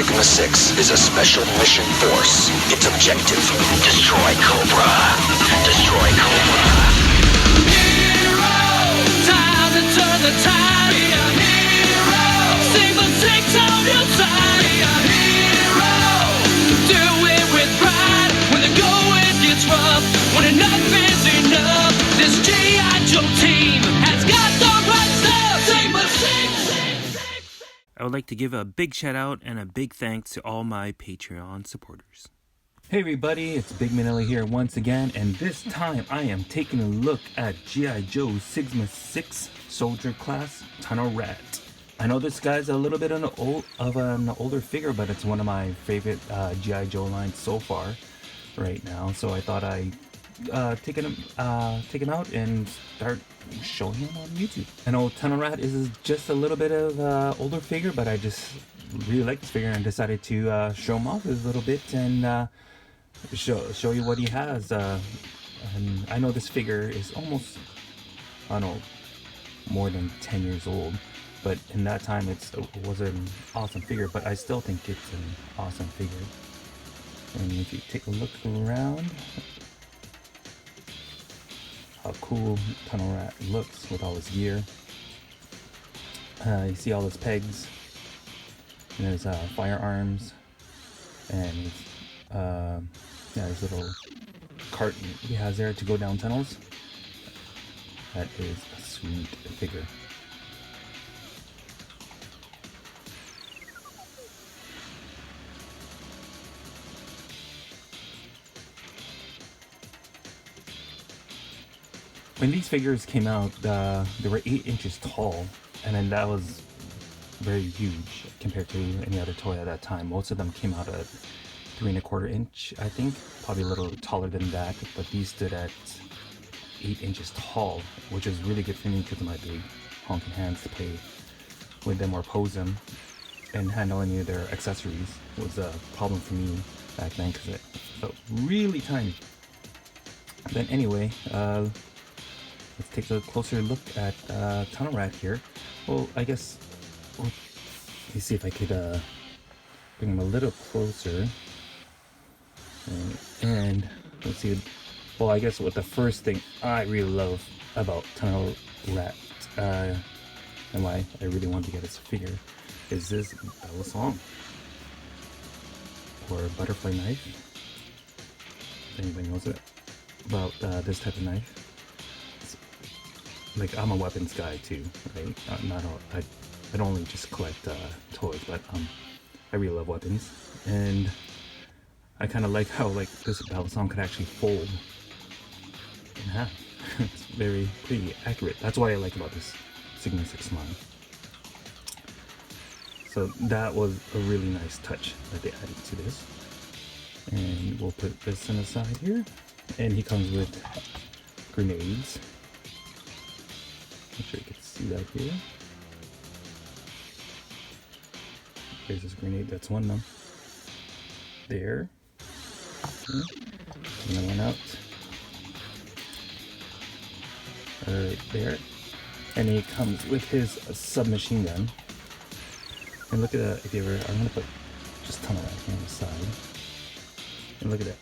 Sigma 6 is a special mission force. Its objective, destroy Cobra. Destroy Cobra. Hero! Time to turn the tide. Be a hero! Sigma 6 on your side. Be a hero! Do it with pride. When the going gets rough. When enough is enough. This G.I. Joe team has got the right stuff. Sigma 6! I would like to give a big shout out and a big thanks to all my Patreon supporters. Hey everybody, it's Big Manelli here once again, and this time I am taking a look at G.I. Joe Sigma 6 Soldier Class Tunnel Rat. I know this guy's a little bit of an older figure, but it's one of my favorite G.I. Joe lines so far right now, so I thought I'd take him out and start showing him on YouTube. I know Tunnel Rat is just a little bit of older figure, but I just really like this figure and decided to show him off a little bit and show you what he has. And I know this figure is almost, I don't know, more than 10 years old, but in that time it was an awesome figure, but I still think it's an awesome figure. And if you take a look around, how cool Tunnel Rat looks with all his gear. You see all his pegs, and there's firearms, and his little cart he has there to go down tunnels. That is a sweet figure. When these figures came out, they were 8 inches tall, and then that was very huge compared to any other toy at that time. Most of them came out at 3 1/4 inch, I think, probably a little taller than that, but these stood at 8 inches tall, which is really good for me because of my big honking hands to play with them or pose them, and handle any of their accessories was a problem for me back then because it felt really tiny. But anyway, let's take a closer look at Tunnel Rat here. Well, I guess, let me see if I could bring him a little closer. And let's see, well, I guess what the first thing I really love about Tunnel Rat, and why I really wanted to get this figure, is this bell song, or butterfly knife. If anybody knows it about this type of knife. Like, I'm a weapons guy too, right? I don't only just collect toys, but I really love weapons, and I kind of like how this balisong could actually fold in half. It's pretty accurate. That's what I like about this Sigma 6 line. So that was a really nice touch that they added to this, and we'll put this on the side here. And he comes with grenades. Make sure you can see that here. There's this grenade, that's one of them. There. Okay. Another one out. Right there. And he comes with his submachine gun. And look at that, if you ever, I'm gonna put just Tunnel Rat here on the side. And look at that.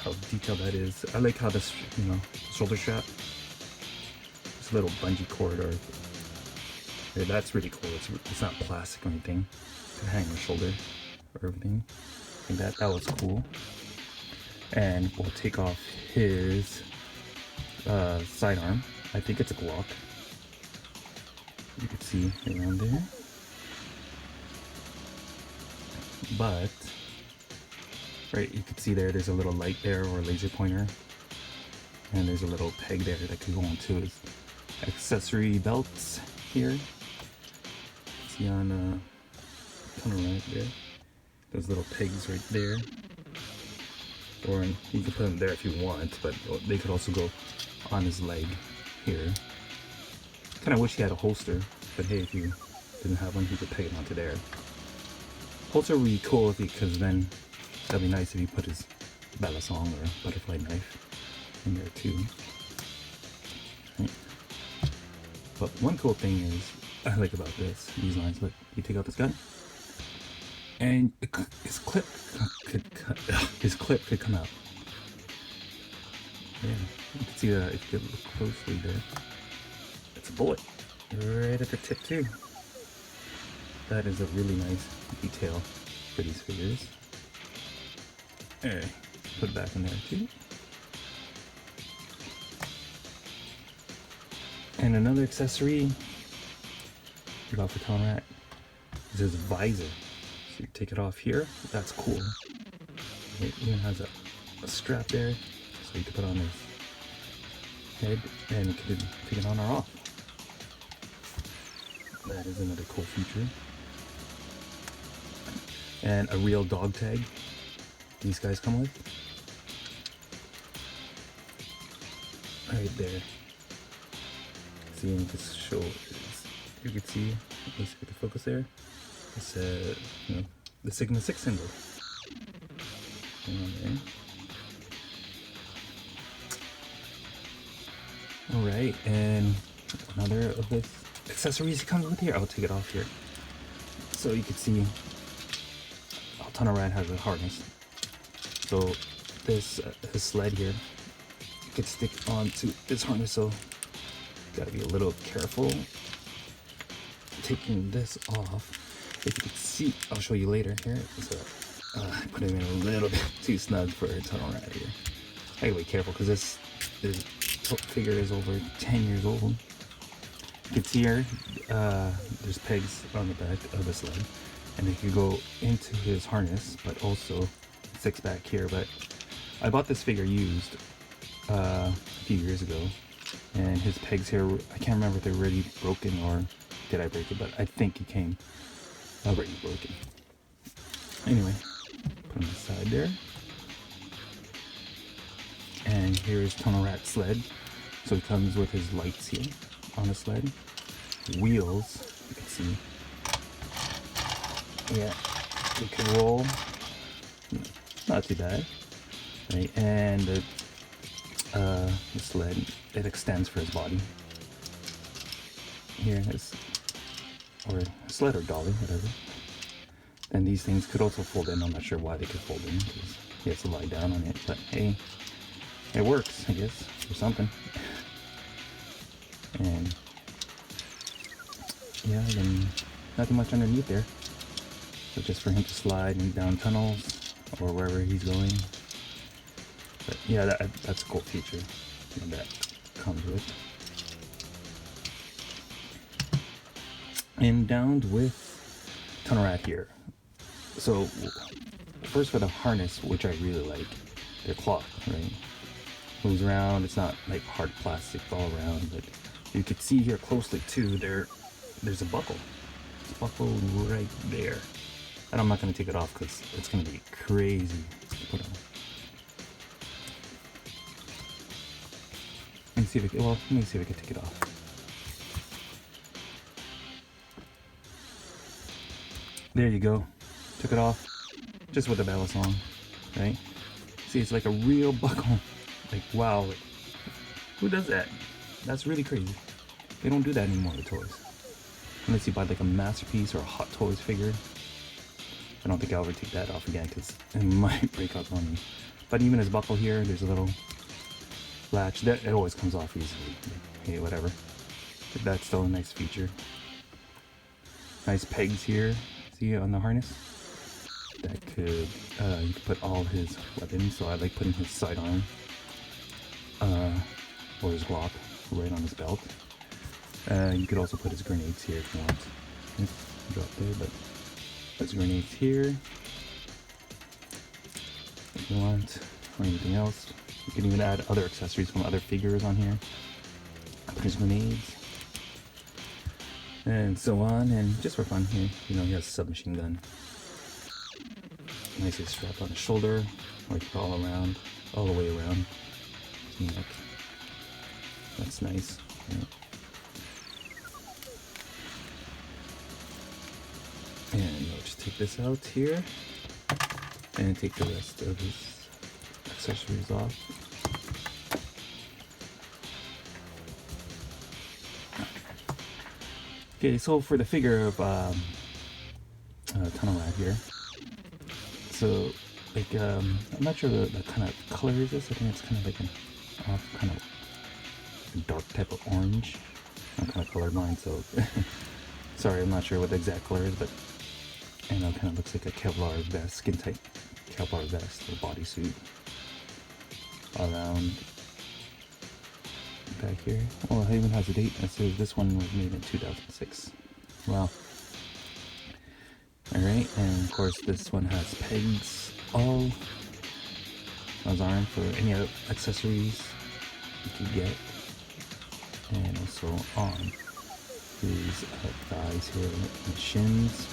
How detailed that is. I like how this, shoulder strap, little bungee cord, or yeah, that's really cool. It's not plastic or anything. You can hang on your shoulder or everything. I think that was cool. And we'll take off his sidearm. I think it's a Glock. You can see around there. But right, you can see there's a little light there, or a laser pointer. And there's a little peg there that could go onto his accessory belts here. See on Tunnel Rat there. Those little pegs right there. Or you can put them there if you want, but they could also go on his leg here. Kind of wish he had a holster, but hey, if you didn't have one, you could peg it onto there. Holster would be cool because then that'd be nice if you put his balisong or butterfly knife in there too. Right. But one cool thing is I like about these lines. Look, you take out this gun, and his clip could come out. Yeah, you can see that if you look closely there. It's a bullet right at the tip too. That is a really nice detail for these figures. Alright, put it back in there too. And another accessory we got for Tunnel Rat is his visor. So you take it off here, that's cool. It even has a strap there, so you can put on his head and you can take it on or off. That is another cool feature. And a real dog tag these guys come with. Right there. See, and just show, you can see, at least with the focus there, it's you know, the Sigma 6 symbol. Alright, and another of the accessories comes with here. I'll take it off here. So you can see Tunnel Rat has a harness. So this his sled here could stick onto this harness, so gotta be a little careful taking this off. If you can see, I'll show you later here. So I put him in a little bit too snug for a Tunnel Rat here. I gotta be careful because this figure is over 10 years old. You can see here, there's pegs on the back of the sled, and they can go into his harness, but also six back here. But I bought this figure used a few years ago, and his pegs here, I can't remember if they're already broken or did I break it, but I think he came already broken. Anyway, put him aside there. And here's Tunnel Rat Sled. So it comes with his lights here on the sled. Wheels, you can see. Yeah, it can roll. Not too bad. Right, and the sled, it extends for his body. Here is, or sled or dolly, whatever. And these things could also fold in. I'm not sure why they could fold in, because he has to lie down on it. But hey, it works, I guess, or something. And yeah, then nothing much underneath there. So just for him to slide and down tunnels or wherever he's going. But yeah, that's a cool feature that comes with. And down with Tunnel Rat here. So first for the harness, which I really like, they're cloth, right? Moves around, it's not like hard plastic all around, but you can see here closely too, there's a buckle. There's a buckle right there. And I'm not going to take it off because it's going to be crazy to put on. Let me see if I can take it off. There you go. Took it off just with the ballast on, right? See, it's like a real buckle. Like, wow, like, who does that? That's really crazy. They don't do that anymore with toys. Unless you buy like a Masterpiece or a Hot Toys figure. I don't think I'll ever take that off again because it might break up on me. But even his buckle here, there's a little latch. That it always comes off easily. Hey, whatever. But that's still a nice feature. Nice pegs here. See on the harness? That could, you could put all his weapons. So I like putting his sidearm or his Glock right on his belt. You could also put his grenades here if you want. Drop there, but there's grenades here if you want, or anything else. You can even add other accessories from other figures on here. Put his grenades and so on, and just for fun here, you know, he has a submachine gun. Nicely strapped on his shoulder, or you can put all the way around his neck. That's nice. Right? And I'll just take this out here and take the rest of his accessories off. Okay, so for the figure of Tunnel Rat here, So like I'm not sure the kind of color is this. I think it's kind of like an off kind of a dark type of orange. I'm kind of colorblind, so sorry, I'm not sure what the exact color is, but and it kind of looks like a Kevlar vest, skin tight Kevlar vest or bodysuit around back here. Oh, it even has a date. It says this one was made in 2006. Wow. Alright, and of course this one has pegs all on his arm for any other accessories you can get. And also on his thighs here, and shins,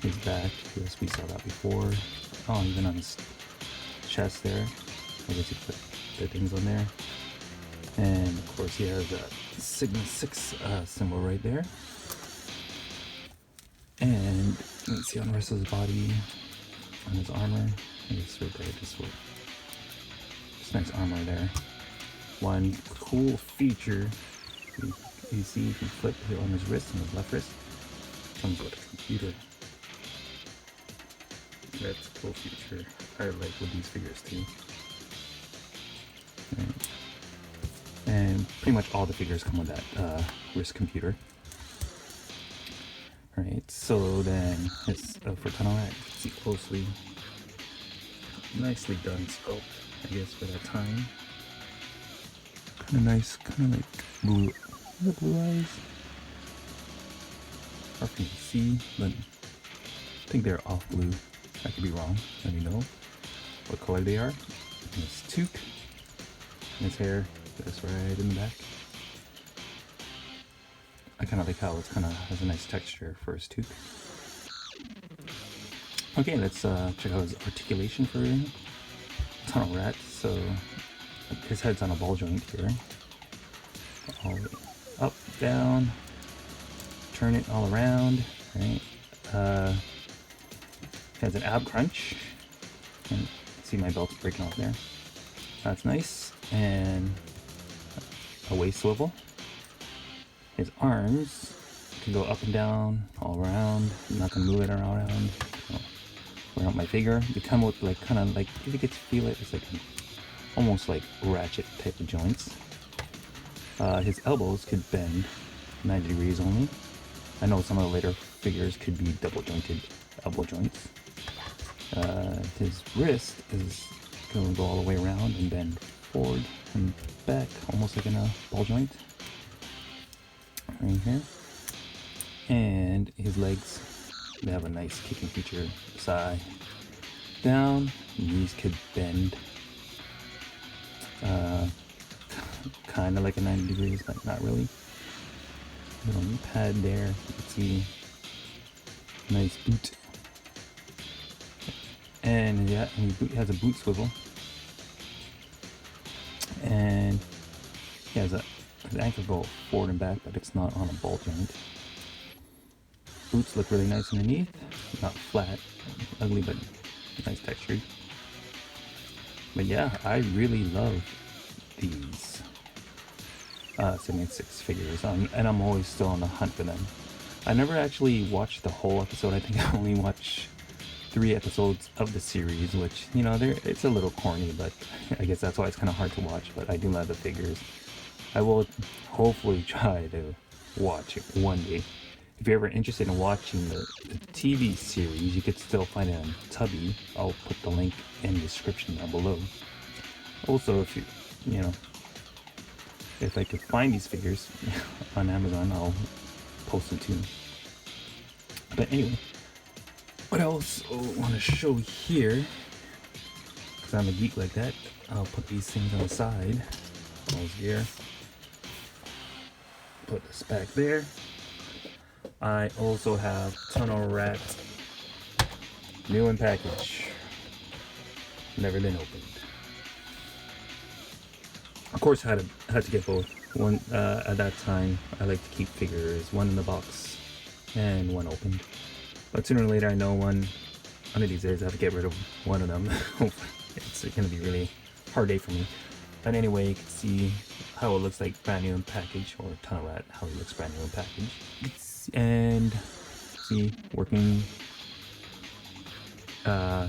his back, yes, we saw that before. Oh, even on his chest there, I guess you put the things on there. And of course he has a Sigma 6 symbol right there. And let's see on the rest of his body, on his armor, I guess right there, just nice armor there. One cool feature you see if you flip it on his wrist, on his left wrist, comes with a computer. That's a cool feature I like with these figures too. And pretty much all the figures come with that wrist computer. Alright, so then it's for Tunnel Rat, you can see closely. Nicely done sculpt, I guess, for that time. Kind of nice, kind of like blue, the blue eyes. Hard for you to see, but I think they're off blue. I could be wrong. Let me know what color they are. And his toque, and his hair, that's right in the back. I kind of like how it kind of has a nice texture for his toque. Okay, let's check out his articulation for Tunnel Rat. So his head's on a ball joint here. All the way up, down, turn it all around, right? Has an ab crunch. And see my belt's breaking off there. That's nice. And a waist swivel. His arms can go up and down, all around. I'm not gonna move it around. Around my figure. They come with like kind of like, if you get to feel it, it's like almost like ratchet type of joints. His elbows could bend 90 degrees only. I know some of the later figures could be double jointed elbow joints. His wrist is going to go all the way around and bend forward and back, almost like in a ball joint. Right here. And his legs, they have a nice kicking feature, side down. Knees could bend kind of like a 90 degrees, but not really. Little knee pad there, you can see nice boot. And yeah, and he has a boot swivel. And he has his ankle go forward and back, but it's not on a ball joint. Boots look really nice underneath, not flat, ugly, but nice textured. But yeah, I really love these 76 figures, and I'm always still on the hunt for them. I never actually watched the whole episode. I think I only watched 3 episodes of the series, which, you know, it's a little corny, but I guess that's why it's kind of hard to watch. But I do love the figures. I will hopefully try to watch it one day. If you're ever interested in watching the TV series, you could still find it on TUBI. I'll put the link in the description down below. Also, if you know, if I could find these figures on Amazon, I'll post them too. But anyway, what else I want to show here, because I'm a geek like that, I'll put these things on the side. All gear. Put this back there. I also have Tunnel Rat, new in package, never been opened. Of course, I had to get both. One at that time, I like to keep figures, one in the box and one opened. But sooner or later, I know one of these days I have to get rid of one of them. It's going to be really hard day for me. But anyway, you can see how it looks like brand new in package, or Tunnel Rat, how he looks brand new in package. And see, working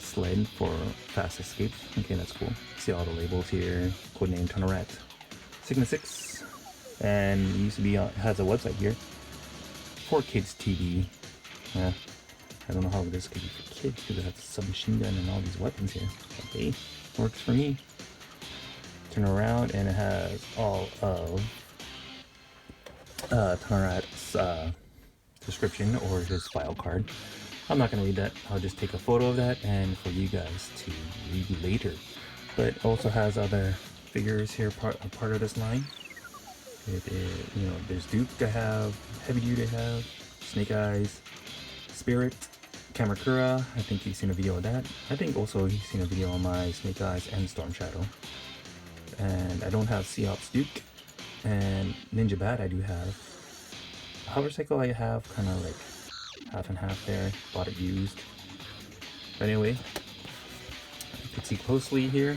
Sled for fast escape. Okay, that's cool. See all the labels here. Codename Rat. Sigma 6. And used to be has a website here. For kids TUBI. I don't know how this could be for kids because it has a submachine gun and all these weapons here. Okay, works for me. Turn around and it has all of Rat's description or his file card. I'm not going to read that. I'll just take a photo of that and for you guys to read later. But it also has other figures here, part of this line. It is, there's Duke I have, Heavy Dude I have, Snake Eyes, Spirit, Kamakura. I think you've seen a video of that. I think also you've seen a video on my Snake Eyes and Storm Shadow. And I don't have Seops Duke. And Ninja Bat I do have. Hover Cycle I have kind of like half and half there. Bought it used. But anyway, you can see closely here.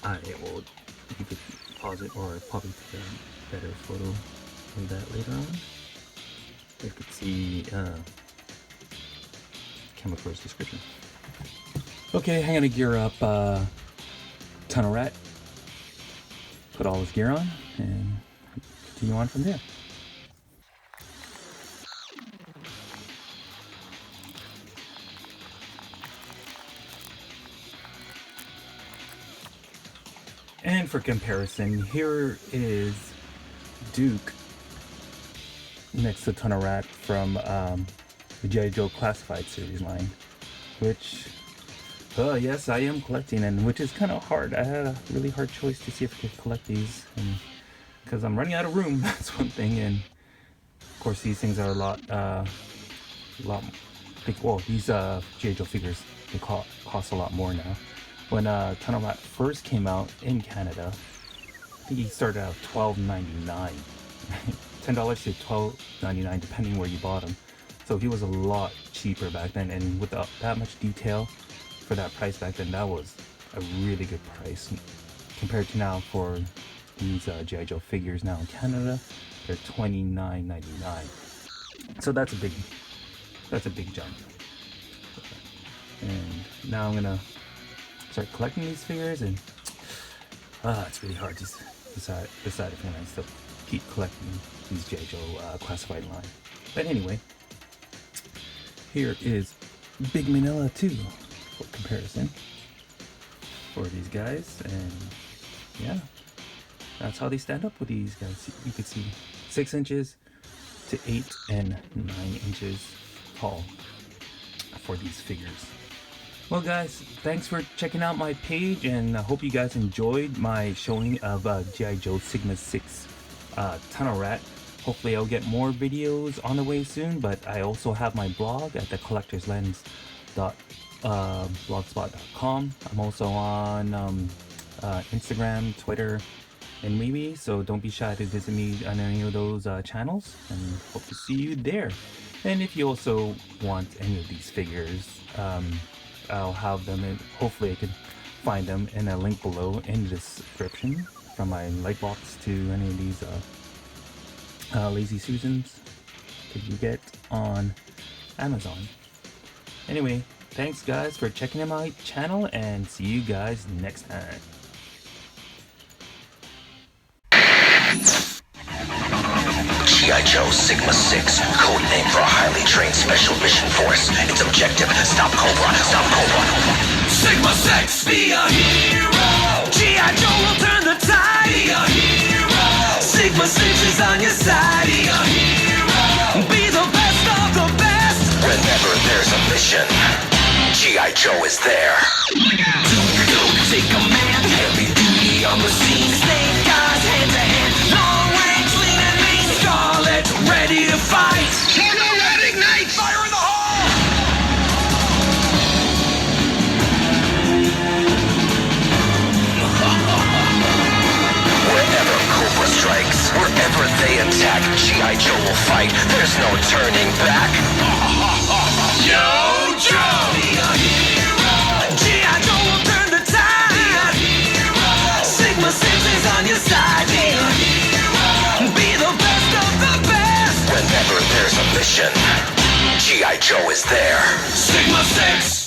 You could pause it or probably take a better photo of that later on. You could see Kamakura's description. Okay, I'm gonna gear up Rat. Put all his gear on and continue on from there. And for comparison, here is Duke next to Rat from the G.I. Joe Classified series line, which, yes, I am collecting, and which is kind of hard. I had a really hard choice to see if I could collect these, because I'm running out of room. That's one thing, and of course these things are a lot big. Well, these G.I. Joe figures, they cost a lot more now. When Rat first came out in Canada, I think he started out $12.99, $10 to $12.99 depending where you bought him. So he was a lot cheaper back then, and with that much detail for that price back then, that was a really good price compared to now. For these G.I. Joe figures now in Canada, they're $29.99. So that's a big jump. And now I'm gonna start collecting these figures, and it's really hard to decide if I'm gonna still keep collecting these G.I. Joe Classified line. But anyway, here is Big Manila 2 for comparison for these guys, and yeah, that's how they stand up with these guys. You can see 6 inches to 8 and 9 inches tall for these figures. Well guys, thanks for checking out my page, and I hope you guys enjoyed my showing of G.I. Joe Sigma 6 Rat. Hopefully I'll get more videos on the way soon, but I also have my blog at thecollectorslens.blogspot.com. I'm also on Instagram, Twitter, and maybe, so don't be shy to visit me on any of those channels, and hope to see you there. And if you also want any of these figures, I'll have them, and hopefully I can find them in a link below in the description from my Lightbox to any of these Lazy Susans that you get on Amazon. Anyway, thanks guys for checking out my channel, and see you guys next time. G.I. Joe Sigma 6, code name for a highly trained special mission force. Its objective, stop Cobra, stop Cobra. Sigma 6, be a hero. G.I. Joe will turn the tide. Be a hero. Sigma 6 is on your side. Be a hero. Be the best of the best. Whenever there's a mission, G.I. Joe is there. Take command. Heavy duty on the scene. Snake eyes, hand to hand. Long range, lean and mean. Scarlet, ready to fight. Tornado Rat ignite! Fire in the hole! Wherever Cobra strikes, wherever they attack, G.I. Joe will fight. There's no turning back. Yo, Joe! Be a hero! G.I. Joe will turn the tide! Be a hero! Sigma 6 is on your side! Be a hero! Be the best of the best! Whenever there's a mission, G.I. G.I. Joe is there. Sigma 6!